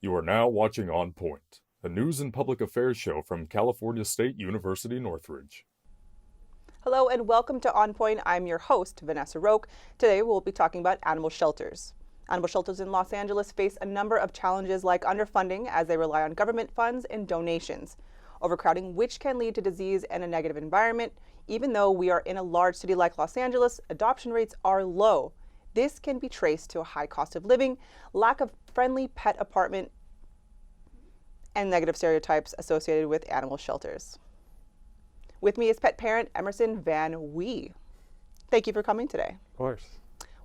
You are now watching On Point, a news and public affairs show from California State University, Northridge. Hello and welcome to On Point. I'm your host, Vanessa Roque. Today we'll be talking about animal shelters. Animal shelters in Los Angeles face a number of challenges like underfunding as they rely on government funds and donations, overcrowding which can lead to disease and a negative environment. Even though we are in a large city like Los Angeles, adoption rates are low. This can be traced to a high cost of living, lack of friendly pet apartment, and negative stereotypes associated with animal shelters. With me is pet parent Emerson Van Wee. Thank you for coming today. Of course.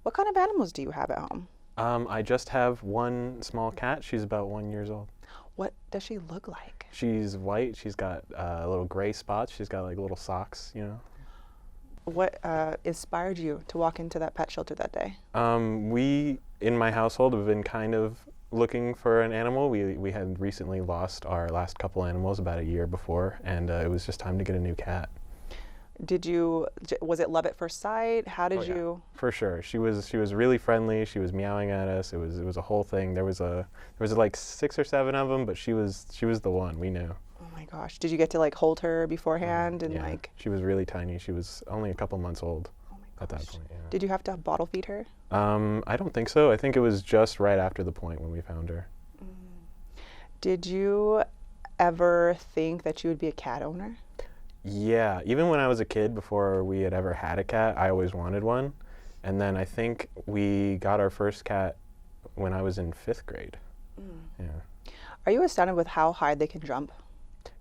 What kind of animals do you have at home? I just have one small cat. She's about 1 year old. What does she look like? She's white. She's got little gray spots. She's got like little socks, you know. What inspired you to walk into that pet shelter that day? We, in my household, have been kind of looking for an animal. We had recently lost our last couple animals about a year before, and it was just time to get a new cat. Was it love at first sight? How did you? For sure. She was really friendly. She was meowing at us. It was a whole thing. There was like 6 or 7 of them, but she was the one. We knew. Oh my gosh. Did you get to like hold her beforehand and yeah. like? She was really tiny. She was only a couple months old at that point. Yeah. Did you have to bottle feed her? I don't think so. I think it was just right after the point when we found her. Did you ever think that you would be a cat owner? Yeah, even when I was a kid, before we had ever had a cat, I always wanted one. And then I think we got our first cat when I was in 5th grade. Yeah. Are you astounded with how high they can jump?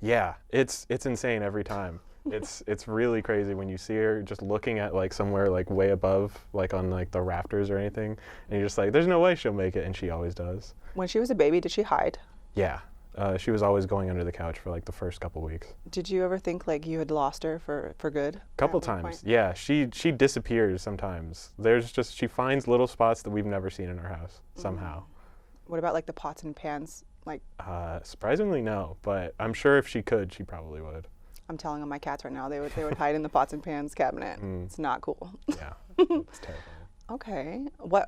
Yeah, it's insane every time. It's really crazy when you see her just looking at like somewhere like way above, like on like the rafters or anything, and you're just like, there's no way she'll make it, and she always does. When she was a baby, did she hide? Yeah. She was always going under the couch for like the first couple weeks. Did you ever think like you had lost her for good? Couple times, yeah. She disappears sometimes. She finds little spots that we've never seen in our house somehow. What about like the pots and pans? Like, surprisingly, no. But I'm sure if she could, she probably would. I'm telling on my cats right now, they would hide in the pots and pans cabinet. It's not cool. Yeah, it's terrifying. Okay.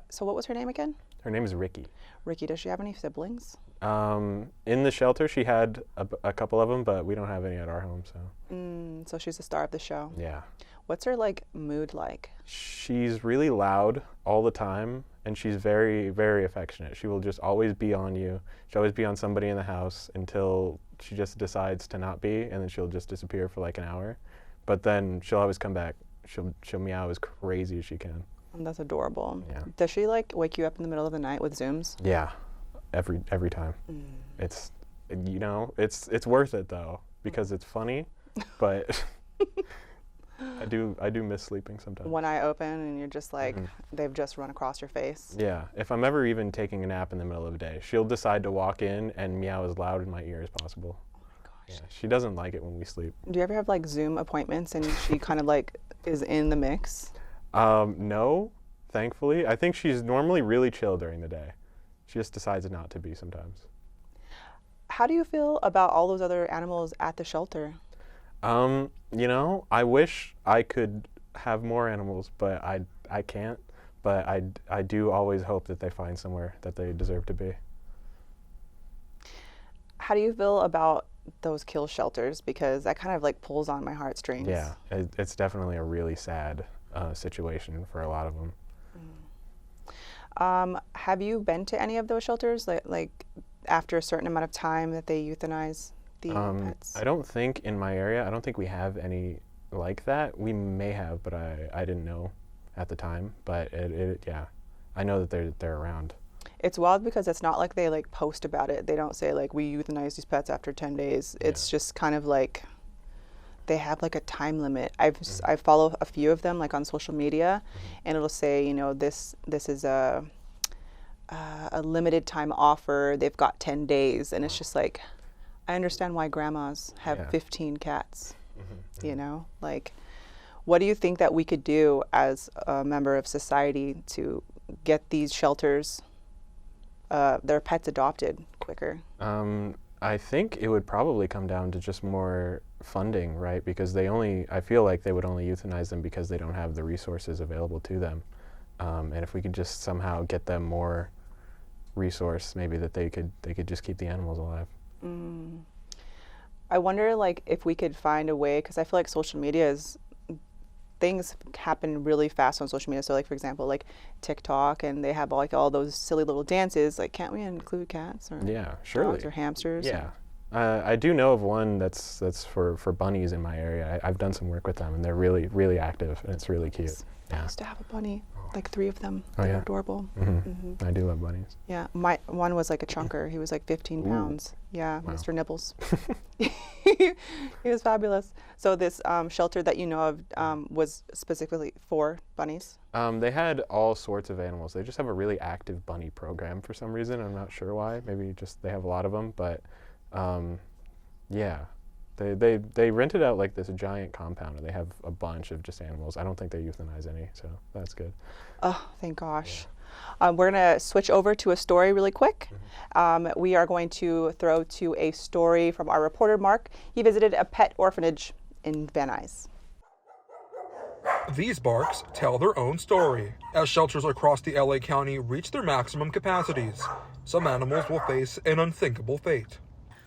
So what was her name again? Her name is Ricky. Ricky. Does she have any siblings? In the shelter, she had a couple of them, but we don't have any at our home, so. So she's the star of the show. Yeah. What's her like mood like? She's really loud all the time, and she's very, very affectionate. She will just always be on you. She'll always be on somebody in the house until she just decides to not be, and then she'll just disappear for like an hour. But then she'll always come back. She'll meow as crazy as she can. That's adorable. Yeah. Does she like wake you up in the middle of the night with Zooms? Yeah, every time. It's it's worth it though, because it's funny, but I do miss sleeping sometimes. One eye open and you're just like, they've just run across your face. Yeah, if I'm ever even taking a nap in the middle of the day, she'll decide to walk in and meow as loud in my ear as possible. Oh my gosh. Yeah, she doesn't like it when we sleep. Do you ever have like Zoom appointments and she kind of like is in the mix? No, thankfully. I think she's normally really chill during the day. She just decides not to be sometimes. How do you feel about all those other animals at the shelter? I wish I could have more animals, but I can't. But I do always hope that they find somewhere that they deserve to be. How do you feel about those kill shelters? Because that kind of like pulls on my heartstrings. Yeah, it's definitely a really sad situation for a lot of them. Have you been to any of those shelters, like after a certain amount of time that they euthanize the pets? I don't think in my area, I don't think we have any like that. We may have, but I didn't know at the time. But yeah, I know that they're around. It's wild because it's not like they like post about it. They don't say like we euthanize these pets after 10 days. Yeah. It's just kind of like they have like a time limit. I follow a few of them like on social media, and it'll say, this is a limited time offer. They've got 10 days, and it's just like, I understand why grandmas have 15 cats. Like, what do you think that we could do as a member of society to get these shelters, their pets adopted quicker? I think it would probably come down to just more funding, right? Because I feel like they would only euthanize them because they don't have the resources available to them. And if we could just somehow get them more resource maybe that they could just keep the animals alive. I wonder like if we could find a way, because I feel like social media is, things happen really fast on social media. So like for example, like TikTok, and they have like all those silly little dances. Like, can't we include cats or Yeah, surely. dogs or hamsters? Yeah. I do know of one that's for bunnies in my area. I've done some work with them, and they're really, really active, and it's really cute. I used to have a bunny, like 3 of them. Oh, They're yeah. adorable. I do love bunnies. Yeah, my one was like a chunker. He was like 15 pounds. Yeah, Wow. Mr. Nibbles. He was fabulous. So this shelter that you know of was specifically for bunnies? They had all sorts of animals. They just have a really active bunny program for some reason. I'm not sure why. Maybe just they have a lot of them, but yeah. They rented out like this giant compound, and they have a bunch of just animals. I don't think they euthanize any, so that's good. Oh, thank gosh. We're going to switch over to a story really quick. We are going to throw to a story from our reporter, Mark. He visited a pet orphanage in Van Nuys. These barks tell their own story. As shelters across the LA County reach their maximum capacities, some animals will face an unthinkable fate.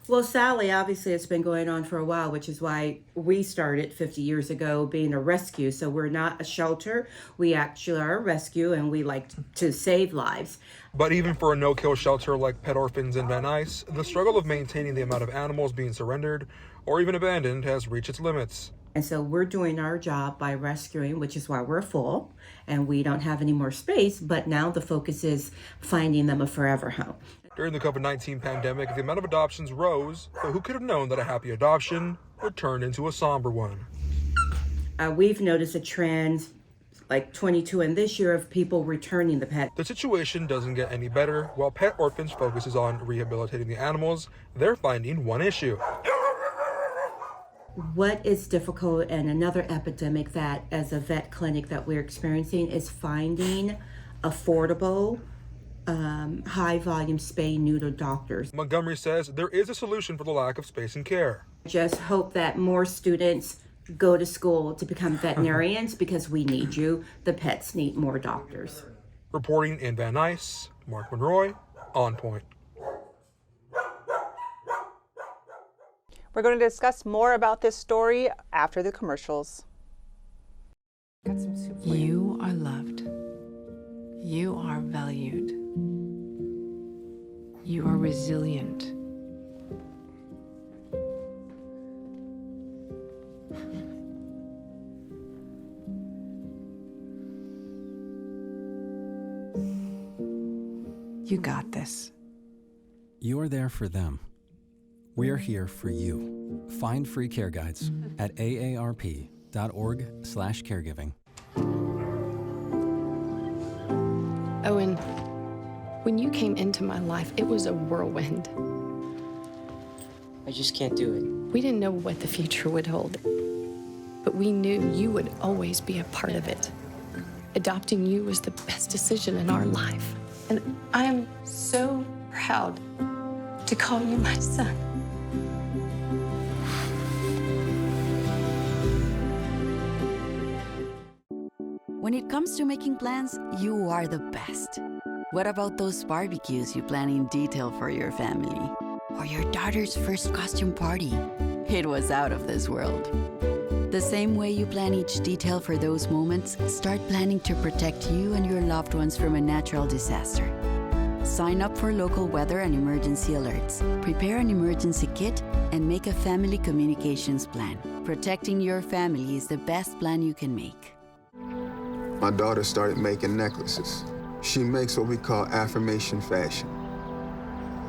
Well, Sally, obviously it's been going on for a while, which is why we started 50 years ago being a rescue. So we're not a shelter. We actually are a rescue, and we like to save lives. But even for a no-kill shelter like Pet Orphans in Van Nuys, the struggle of maintaining the amount of animals being surrendered or even abandoned has reached its limits. And so we're doing our job by rescuing, which is why we're full and we don't have any more space. But now the focus is finding them a forever home. During the COVID-19 pandemic, the amount of adoptions rose, but who could have known that a happy adoption would turn into a somber one? We've noticed a trend, like 22 and this year, of people returning the pet. The situation doesn't get any better. While Pet Orphans focuses on rehabilitating the animals, they're finding one issue. What is difficult, and another epidemic that as a vet clinic that we're experiencing, is finding affordable, high volume spay neuter doctors. Montgomery says there is a solution for the lack of space and care. Just hope that more students go to school to become veterinarians, because we need you. The pets need more doctors. Reporting in Van Nuys, Mark Monroy, On Point. We're going to discuss more about this story after the commercials. Got some soup for You are loved. You are valued. You are resilient. You got this. You are there for them. We are here for you. Find free care guides at aarp.org/caregiving. Owen, when you came into my life, it was a whirlwind. I just can't do it. We didn't know what the future would hold, but we knew you would always be a part of it. Adopting you was the best decision in our life. And I am so proud to call you my son. When it comes to making plans, you are the best. What about those barbecues you plan in detail for your family? Or your daughter's first costume party? It was out of this world. The same way you plan each detail for those moments, start planning to protect you and your loved ones from a natural disaster. Sign up for local weather and emergency alerts. Prepare an emergency kit and make a family communications plan. Protecting your family is the best plan you can make. My daughter started making necklaces. She makes what we call affirmation fashion.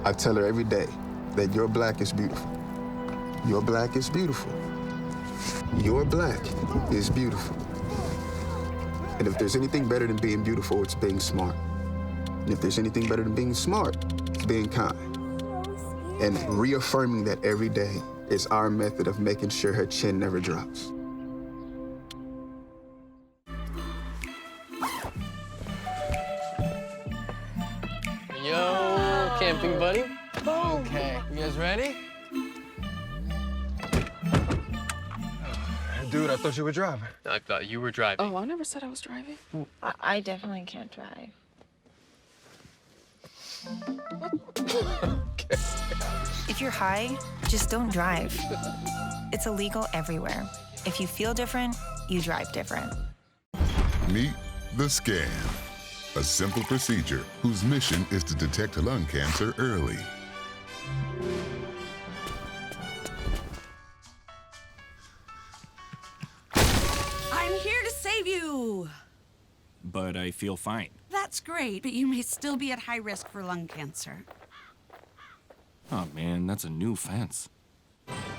I tell her every day that your black is beautiful. Your black is beautiful. Your black is beautiful. And if there's anything better than being beautiful, it's being smart. And if there's anything better than being smart, it's being kind. And reaffirming that every day is our method of making sure her chin never drops. Yo, camping buddy. Okay, you guys ready? Dude, I thought you were driving. I thought you were driving. Oh, I never said I was driving. I definitely can't drive. If you're high, just don't drive. It's illegal everywhere. If you feel different, you drive different. Meet the scan, a simple procedure whose mission is to detect lung cancer early. I'm here to save you. But I feel fine. That's great, but you may still be at high risk for lung cancer. Oh man, that's a new fence.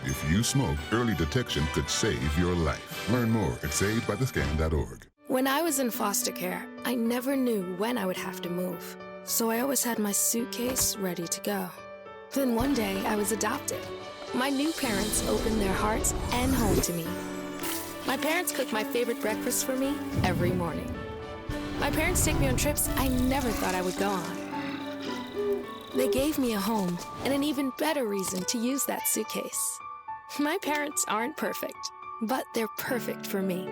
If you smoke, early detection could save your life. Learn more at savedbythescan.org. When I was in foster care, I never knew when I would have to move. So I always had my suitcase ready to go. Then one day, I was adopted. My new parents opened their hearts and home to me. My parents cook my favorite breakfast for me every morning. My parents take me on trips I never thought I would go on. They gave me a home and an even better reason to use that suitcase. My parents aren't perfect, but they're perfect for me.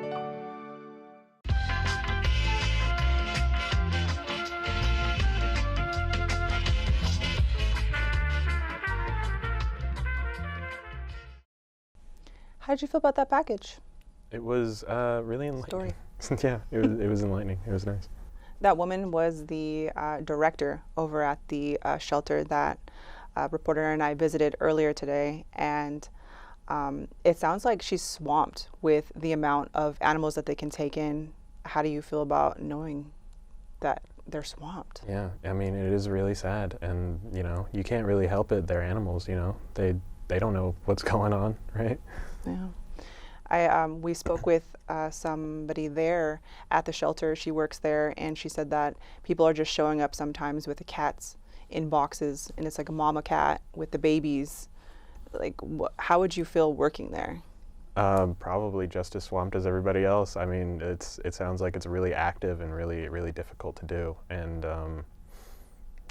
How did you feel about that package? It was really enlightening. Story. Yeah, it was enlightening. It was nice. That woman was the director over at the shelter that reporter and I visited earlier today, and it sounds like she's swamped with the amount of animals that they can take in. How do you feel about knowing that they're swamped? Yeah, I mean, it is really sad, and you know, you can't really help it. They're animals, you know. They don't know what's going on, right? Yeah. We spoke with somebody there at the shelter. She works there, and she said that people are just showing up sometimes with the cats in boxes, and it's like a mama cat with the babies. Like, how would you feel working there? Probably just as swamped as everybody else. I mean, it sounds like it's really active and really, really difficult to do. And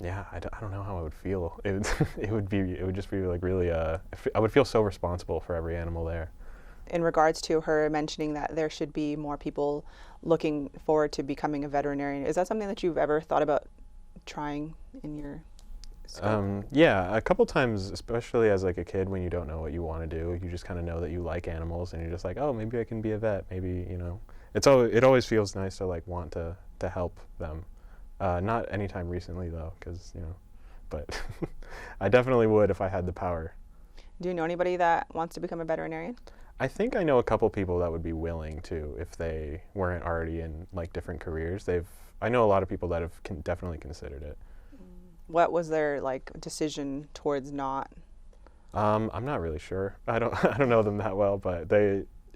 yeah, I don't know how I would feel. It would just be like really. I would feel so responsible for every animal there. In regards to her mentioning that there should be more people looking forward to becoming a veterinarian, is that something that you've ever thought about trying in your scope? Yeah, a couple times, especially as like a kid, when you don't know what you want to do, you just kind of know that you like animals, and you're just like, oh, maybe I can be a vet. Maybe, you know, it always feels nice to like want to help them. Not anytime recently though, because you know, but I definitely would if I had the power. Do you know anybody that wants to become a veterinarian? I think I know a couple people that would be willing to if they weren't already in like different careers. I know a lot of people that have definitely considered it. What was their like decision towards not? I'm not really sure. I don't know them that well, but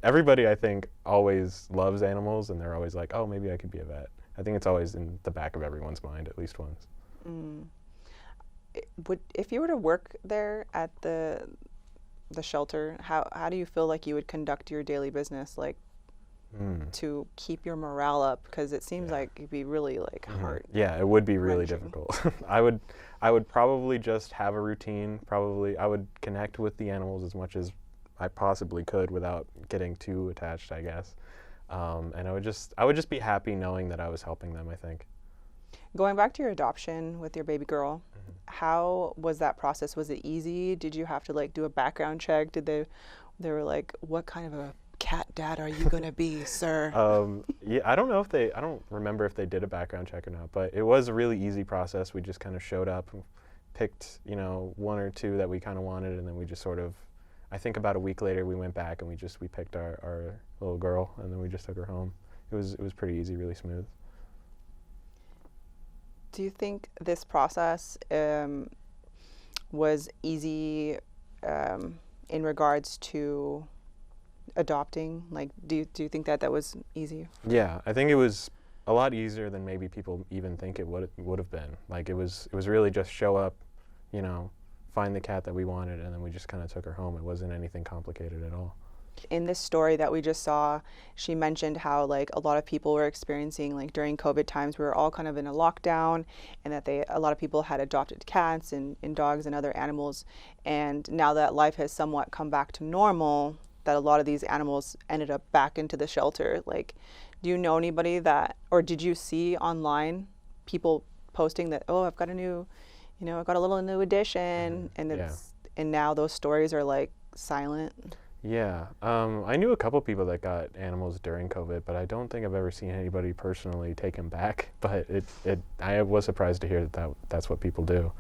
everybody I think always loves animals, and they're always like, oh, maybe I could be a vet. I think it's always in the back of everyone's mind at least once. If you were to work there at the shelter, how do you feel like you would conduct your daily business, like to keep your morale up? Because it seems like it'd be really like hard. Yeah, it would be really difficult. I would probably just have a routine. Probably I would connect with the animals as much as I possibly could without getting too attached, I guess. And I would just be happy knowing that I was helping them, I think. Going back to your adoption with your baby girl, how was that process? Was it easy? Did you have to like do a background check? Did they were like, what kind of a cat dad are you gonna be, sir? Yeah, I don't remember if they did a background check or not, but it was a really easy process. We just kind of showed up, picked, you know, one or two that we kind of wanted, and then we just sort of, I think about a week later we went back and we picked our little girl, and then we just took her home. It was pretty easy, really smooth. Do you think this process was easy in regards to adopting? Like, do you think that was easy? Yeah, I think it was a lot easier than maybe people even think it would have been. Like, it was really just show up, you know, find the cat that we wanted, and then we just kind of took her home. It wasn't anything complicated at all. In this story that we just saw, she mentioned how like a lot of people were experiencing, like during COVID times, we were all kind of in a lockdown, and that a lot of people had adopted cats and dogs and other animals. And now that life has somewhat come back to normal, that a lot of these animals ended up back into the shelter. Like, do you know anybody that, or did you see online people posting that, oh, I've got a new, you know, it got a little new edition, and and now those stories are like silent. Yeah, I knew a couple people that got animals during COVID, but I don't think I've ever seen anybody personally take them back. But I was surprised to hear that's what people do.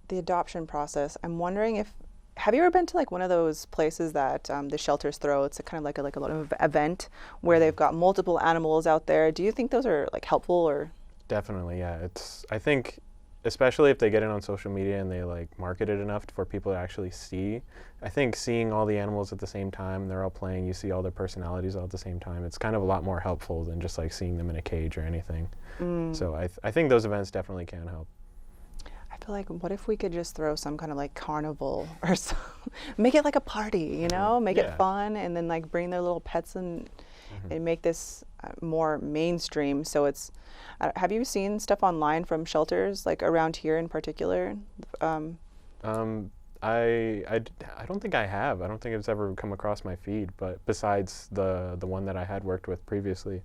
The adoption process. I'm wondering have you ever been to like one of those places that the shelters throw? It's kind of like a little event where they've got multiple animals out there. Do you think those are like helpful or? Definitely, yeah. I think, especially if they get it on social media and they like market it enough for people to actually see. I think seeing all the animals at the same time, they're all playing, you see all their personalities all at the same time, it's kind of a lot more helpful than just like seeing them in a cage or anything. So I think those events definitely can help. I feel like, what if we could just throw some kind of like carnival or something, make it like a party, you know, make it fun, and then like bring their little pets and make this more mainstream. So it's, have you seen stuff online from shelters like around here in particular? I don't think I have. I don't think it's ever come across my feed, but besides the one that I had worked with previously.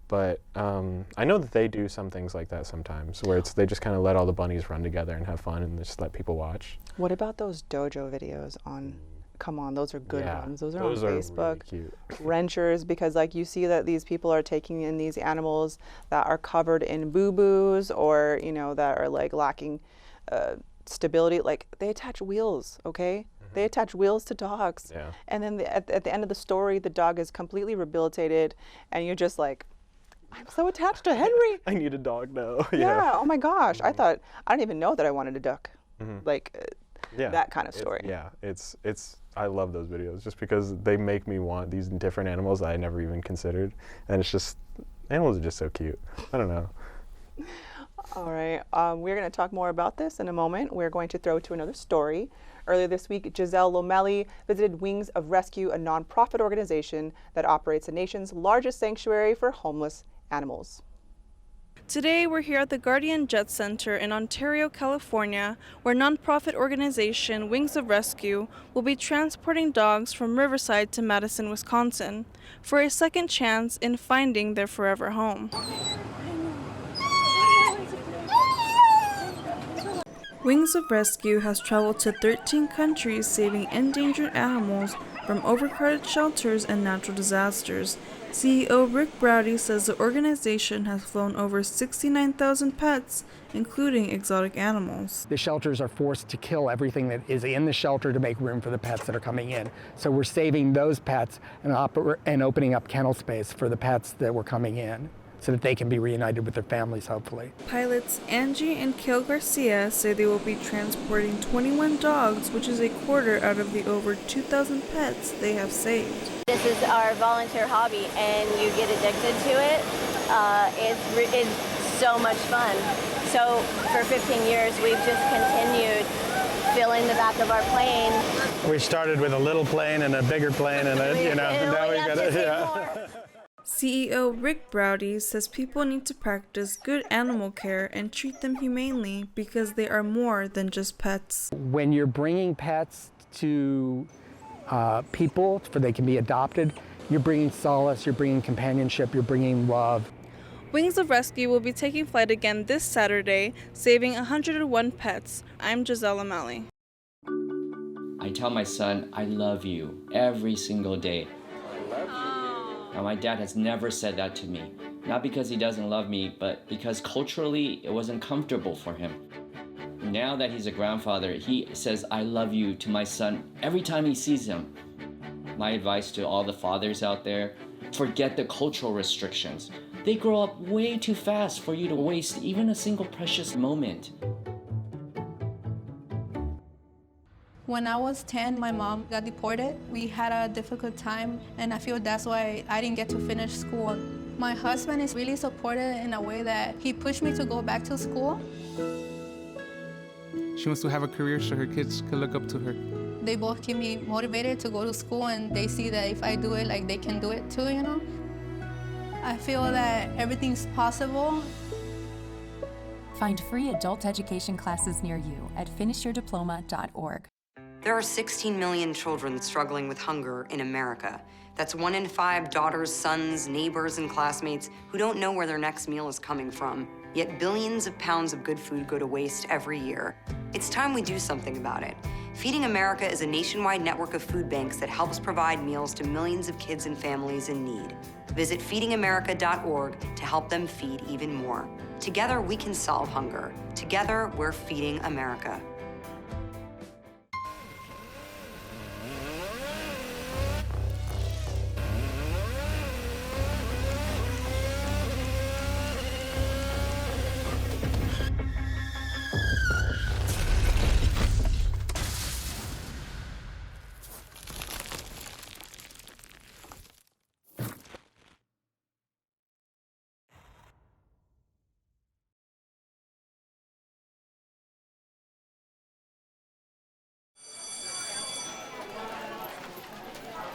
But I know that they do some things like that sometimes, where they just kind of let all the bunnies run together and have fun and just let people watch. What about those dojo videos on? Come on, those are good ones. Those are on Facebook. Really cute. Wrenchers, because like you see that these people are taking in these animals that are covered in boo-boos, or you know, that are like lacking stability. Like they attach wheels, okay? They attach wheels to dogs, and then at the end of the story, the dog is completely rehabilitated, and you're just like, I'm so attached to Henry. I need a dog now. Yeah. Oh my gosh. I didn't even know that I wanted a duck. Like that kind of story. I love those videos just because they make me want these different animals that I never even considered. And it's just, animals are just so cute. I don't know. All right. We're going to talk more about this in a moment. We're going to throw to another story. Earlier this week, Giselle Lomelli visited Wings of Rescue, a nonprofit organization that operates the nation's largest sanctuary for homeless animals. Today, we're here at the Guardian Jet Center in Ontario, California, where nonprofit organization Wings of Rescue will be transporting dogs from Riverside to Madison, Wisconsin, for a second chance in finding their forever home. Wings of Rescue has traveled to 13 countries saving endangered animals from overcrowded shelters and natural disasters. CEO Rick Browdy says the organization has flown over 69,000 pets, including exotic animals. The shelters are forced to kill everything that is in the shelter to make room for the pets that are coming in. So we're saving those pets and opening up kennel space for the pets that were coming in, so that they can be reunited with their families, hopefully. Pilots Angie and Kale Garcia say they will be transporting 21 dogs, which is a quarter out of the over 2,000 pets they have saved. This is our volunteer hobby, and you get addicted to it. It's so much fun. So for 15 years, we've just continued filling the back of our plane. We started with a little plane and a bigger plane, and now we got it. CEO Rick Browdy says people need to practice good animal care and treat them humanely because they are more than just pets. When you're bringing pets to people for they can be adopted, you're bringing solace, you're bringing companionship, you're bringing love. Wings of Rescue will be taking flight again this Saturday, saving 101 pets. I'm Giselle O'Malley. I tell my son, I love you every single day. Now, my dad has never said that to me. Not because he doesn't love me, but because culturally it wasn't comfortable for him. Now that he's a grandfather, he says, I love you to my son every time he sees him. My advice to all the fathers out there, forget the cultural restrictions. They grow up way too fast for you to waste even a single precious moment. When I was 10, my mom got deported. We had a difficult time, and I feel that's why I didn't get to finish school. My husband is really supportive in a way that he pushed me to go back to school. She wants to have a career so her kids can look up to her. They both keep me motivated to go to school, and they see that if I do it, like they can do it too, you know? I feel that everything's possible. Find free adult education classes near you at finishyourdiploma.org. There are 16 million children struggling with hunger in America. That's 1 in 5 daughters, sons, neighbors, and classmates who don't know where their next meal is coming from. yet billions of pounds of good food go to waste every year. It's time we do something about it. Feeding America is a nationwide network of food banks that helps provide meals to millions of kids and families in need. Visit feedingamerica.org to help them feed even more. Together, we can solve hunger. Together, we're feeding America.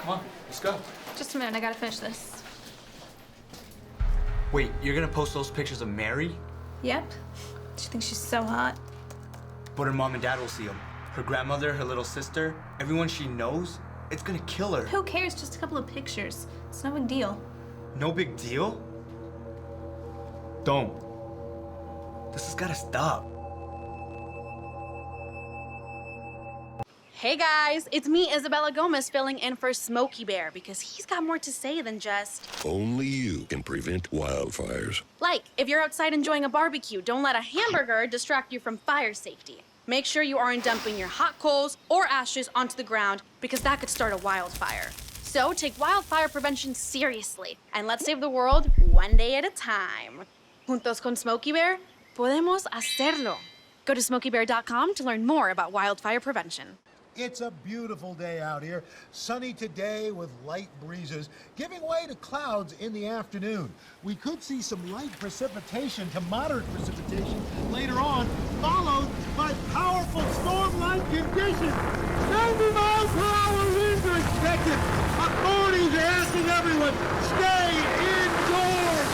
Come on, let's go. Just a minute, I gotta finish this. Wait, you're gonna post those pictures of Mary? Yep. She thinks she's so hot. But her mom and dad will see them. Her grandmother, her little sister, everyone she knows, it's gonna kill her. Who cares? Just a couple of pictures. It's no big deal. No big deal? Don't. This has gotta stop. Hey guys, it's me, Isabella Gomez, filling in for Smokey Bear because he's got more to say than just... Only you can prevent wildfires. Like, if you're outside enjoying a barbecue, don't let a hamburger distract you from fire safety. Make sure you aren't dumping your hot coals or ashes onto the ground because that could start a wildfire. So take wildfire prevention seriously and let's save the world one day at a time. Juntos con Smokey Bear, podemos hacerlo. Go to smokeybear.com to learn more about wildfire prevention. It's a beautiful day out here. Sunny today with light breezes, giving way to clouds in the afternoon. We could see some light precipitation to moderate precipitation later on, followed by powerful storm-like conditions. 90 miles per hour winds are expected. Authorities are asking everyone, stay indoors.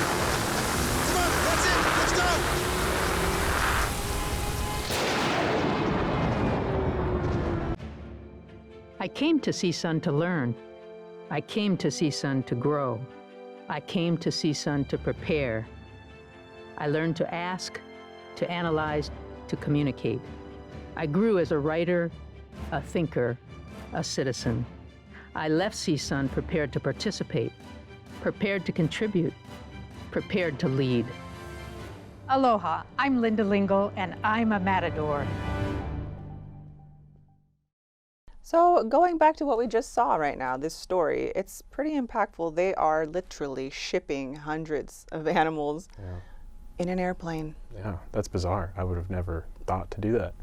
Come on, that's it. Let's go. I came to CSUN to learn. I came to CSUN to grow. I came to CSUN to prepare. I learned to ask, to analyze, to communicate. I grew as a writer, a thinker, a citizen. I left CSUN prepared to participate, prepared to contribute, prepared to lead. Aloha, I'm Linda Lingle, and I'm a matador. So going back to what we just saw right now, this story, it's pretty impactful. They are literally shipping hundreds of animals in an airplane. Yeah, that's bizarre. I would have never thought to do that.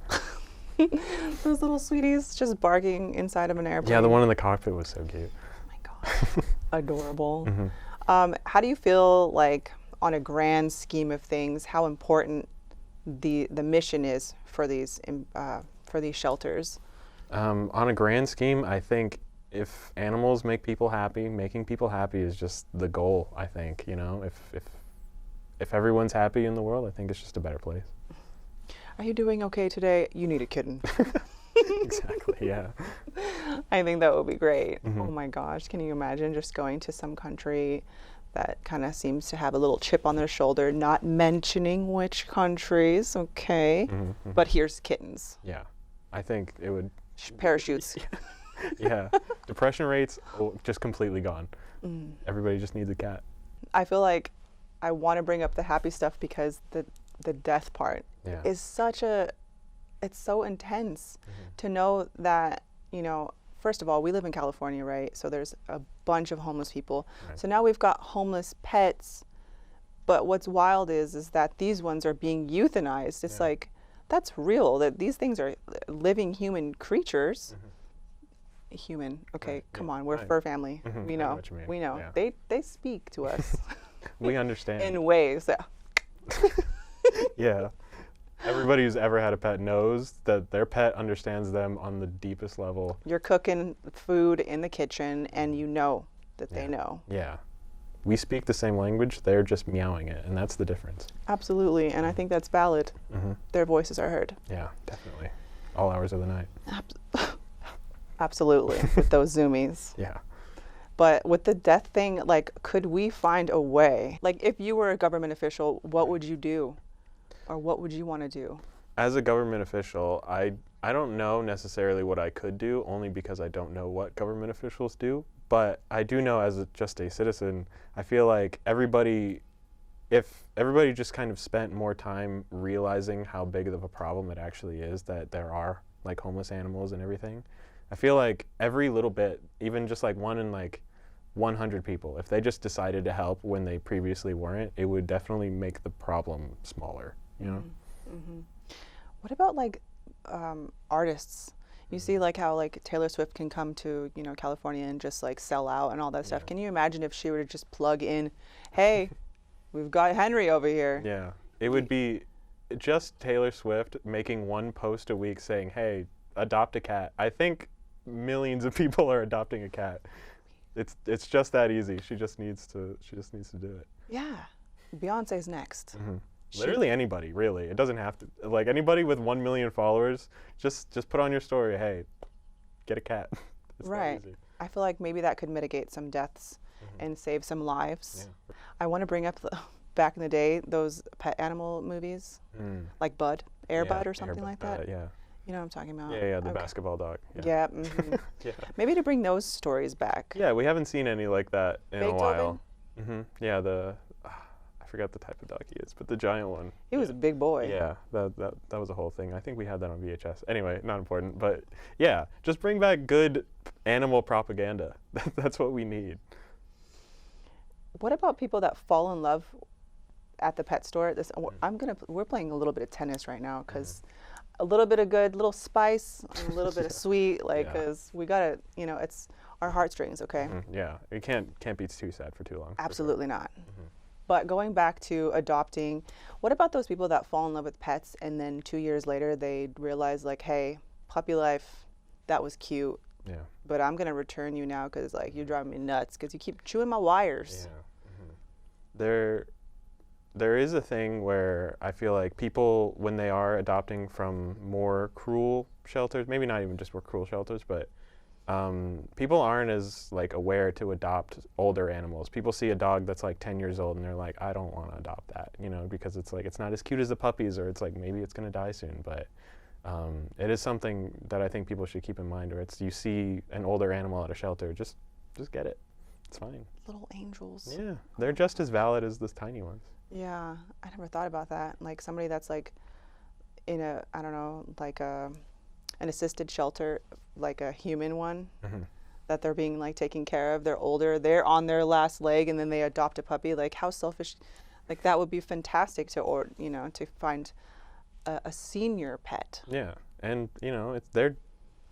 Those little sweeties just barking inside of an airplane. Yeah, the one in the cockpit was so cute. Oh my God, adorable. How do you feel like, on a grand scheme of things, how important the mission is for these shelters? On a grand scheme, I think if animals make people happy, making people happy is just the goal, I think. You know, if everyone's happy in the world, I think it's just a better place. Are you doing okay today? You need a kitten. Exactly, yeah. I think that would be great. Oh my gosh, can you imagine just going to some country that kind of seems to have a little chip on their shoulder, not mentioning which countries, okay, but here's kittens. Yeah, I think it would... Parachutes. Yeah, depression rates just completely gone. Everybody just needs a cat. I feel like I want to bring up the happy stuff because the death part is it's so intense to know that, you know, first of all, we live in California, right? So there's a bunch of homeless people. Right. So now we've got homeless pets, but what's wild is that these ones are being euthanized. It's like, that's real, that these things are living human creatures. Human, okay, come on, we're fur family. We know, we know. Yeah. They speak to us. We understand. In ways that... Yeah. Everybody who's ever had a pet knows that their pet understands them on the deepest level. You're cooking food in the kitchen and you know that they know. Yeah. We speak the same language, they're just meowing it, and that's the difference. Absolutely, and I think that's valid. Their voices are heard. Yeah, definitely. All hours of the night. Absolutely, with those zoomies. Yeah. But with the death thing, like, could we find a way? Like, if you were a government official, what would you do? Or what would you want to do? As a government official, I don't know necessarily what I could do, only because I don't know what government officials do. But I do know, as just a citizen, I feel like if everybody just kind of spent more time realizing how big of a problem it actually is that there are like homeless animals and everything, I feel like every little bit, even just like one in like 100 people, if they just decided to help when they previously weren't, it would definitely make the problem smaller, you know? Mm-hmm. What about like artists? You see like how like Taylor Swift can come to, you know, California and just like sell out and all that stuff. Can you imagine if she were to just plug in, hey, we've got Henry over here? Yeah, it would be just Taylor Swift making one post a week saying, hey, adopt a cat. I think millions of people are adopting a cat. It's just that easy. She just needs to do it. Yeah, Beyonce's next. Mm-hmm. Literally anybody, really. It doesn't have to, like anybody with 1 million followers, just put on your story, hey, get a cat. It's right. that easy. I feel like maybe that could mitigate some deaths and save some lives. Yeah. I want to bring up back in the day, those pet animal movies, like Bud, Bud or something like that. Yeah. You know what I'm talking about? Yeah, the basketball dog. Yeah. Mm-hmm. Yeah. Maybe to bring those stories back. Yeah, we haven't seen any like that in a while. Mm-hmm. Yeah, I forgot the type of dog he is, but the giant one. He was a big boy. Yeah, that was a whole thing. I think we had that on VHS. Anyway, not important, but yeah, just bring back good animal propaganda. That's what we need. What about people that fall in love at the pet store? We're playing a little bit of tennis right now because a little bit of good, little spice, a little bit of sweet, like because we gotta, you know, it's our heartstrings. Okay. Yeah, it can't be too sad for too long. Absolutely not. But going back to adopting, what about those people that fall in love with pets and then 2 years later they realize like, hey, puppy life, that was cute. Yeah. But I'm gonna return you now because like you're driving me nuts because you keep chewing my wires. Yeah. There is a thing where I feel like people, when they are adopting from more cruel shelters, maybe not even just more cruel shelters, but people aren't as like aware to adopt older animals. People see a dog that's like 10 years old and they're like, I don't want to adopt that, you know, because it's like it's not as cute as the puppies, or it's like maybe it's going to die soon. But it is something that I think people should keep in mind, or it's you see an older animal at a shelter, just get it. It's fine. Little angels. Yeah, they're just as valid as the tiny ones. Yeah, I never thought about that. Like somebody that's like in a, I don't know, like an assisted shelter, like a human one, that they're being like taken care of. They're older, they're on their last leg, and then they adopt a puppy. Like how selfish, like that would be fantastic to find a senior pet. Yeah, and you know, they're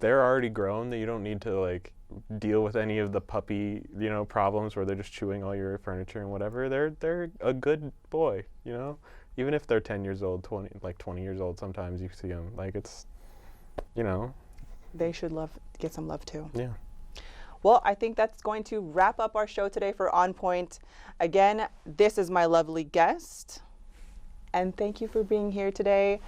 already grown, that you don't need to like deal with any of the puppy, you know, problems where they're just chewing all your furniture and whatever. They're a good boy, you know, even if they're 10 years old, 20 years old. Sometimes you see them like it's, you know, they should get some love too. Yeah. Well, I think that's going to wrap up our show today for On Point. Again, this is my lovely guest, and thank you for being here today.